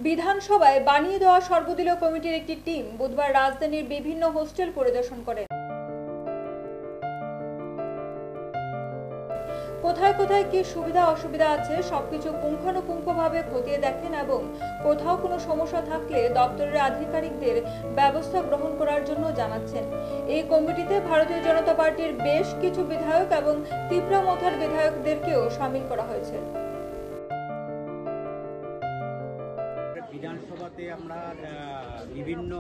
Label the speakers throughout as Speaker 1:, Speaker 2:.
Speaker 1: বিধানসভায় বানিয়ে দেওয়া সর্বদলীয় কমিটির একটি টিম বুধবার রাজধানীর বিভিন্ন হোস্টেল পরিদর্শন করেন। কোথায় কোথায় কি সুবিধা অসুবিধা আছে সবকিছু পুঙ্খানুপুঙ্খভাবে খতিয়ে দেখেন এবং কোথাও কোনো সমস্যা থাকলে দপ্তরের আধিকারিকদের ব্যবস্থা গ্রহণ করার জন্য জানাচ্ছেন। এই কমিটিতে ভারতীয় জনতা পার্টির বেশ কিছু বিধায়ক এবং তিপ্রামথার বিধায়কদেরকেও শামিল করা হয়েছে।
Speaker 2: বিধানসভাতে আমরা বিভিন্ন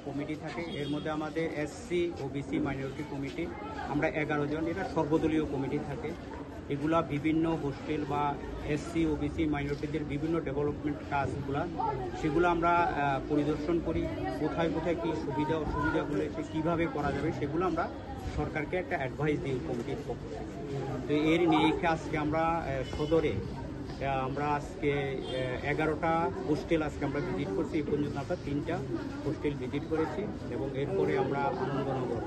Speaker 2: কমিটি থাকে, এর মধ্যে আমাদের এসসি ওবিসি মাইনরিটি কমিটি আমরা 11 জন, এটা সর্বদলীয় কমিটি থাকে। এগুলা বিভিন্ন হোস্টেল বা এসসি ওবিসি মাইনরিটিদের বিভিন্ন ডেভেলপমেন্ট কাজগুলা সেগুলো আমরা পরিদর্শন করি। কোথায় কোথায় কী সুবিধা অসুবিধাগুলো কীভাবে করা যাবে সেগুলো আমরা সরকারকে একটা অ্যাডভাইস দিই কমিটির পক্ষ থেকে। তো এর নিয়ে আজকে আমরা সদরে আমরা আজকে 11টা হোস্টেল আজকে আমরা ভিজিট করছি। এই পর্যন্ত আমরা 3টা হোস্টেল ভিজিট করেছি এবং এরপরে আমরা আনন্দনগর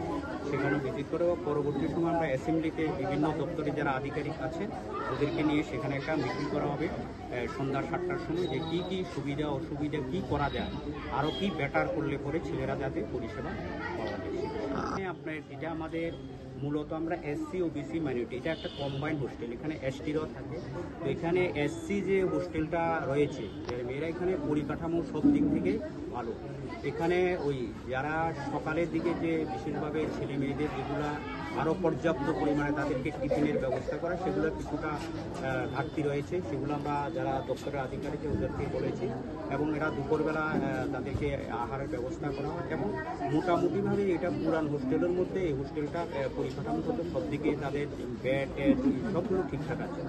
Speaker 2: সেখানেও ভিজিট করে পরবর্তী সময় আমরা অ্যাসেম্বলিতে বিভিন্ন দপ্তরে যারা আধিকারিক আছেন ওদেরকে নিয়ে সেখানে একটা মিটিং করা হবে সন্ধ্যা 7টার সময়, যে কী কী সুবিধা অসুবিধা কী করা যায়, আরও কী বেটার করলে পরে ছেলেরা যাতে পরিষেবা পাওয়া যায়। আপনার এটা আমাদের মূলত আমরা এসসি ওবিসি মাইনরিটি, এটা একটা কম্বাইন্ড হোস্টেল, এখানে এসটিরও থাকে। তো এখানে এসসি যে হোস্টেলটা রয়েছে মেয়েরা এখানে পরিকাঠামো সব দিক থেকে ভালো। এখানে ওই যারা সকালের দিকে যে বিশেষভাবে ছেলে মেয়েদের যেগুলা আরও পর্যাপ্ত পরিমাণে তাদেরকে টিফিনের ব্যবস্থা করা সেগুলো কিছুটা ঘাটতি রয়েছে, সেগুলো আমরা যারা দপ্তরের আধিকারিক ওদেরকে বলেছি এবং এরা দুপুরবেলা তাদেরকে আহারের ব্যবস্থা করা হয় এবং মোটামুটিভাবে এটা পুরান হোস্টেলের মধ্যে এই হোস্টেলটা পরিকাঠামো সব দিকে তাদের বেড সবগুলো ঠিকঠাক আছে।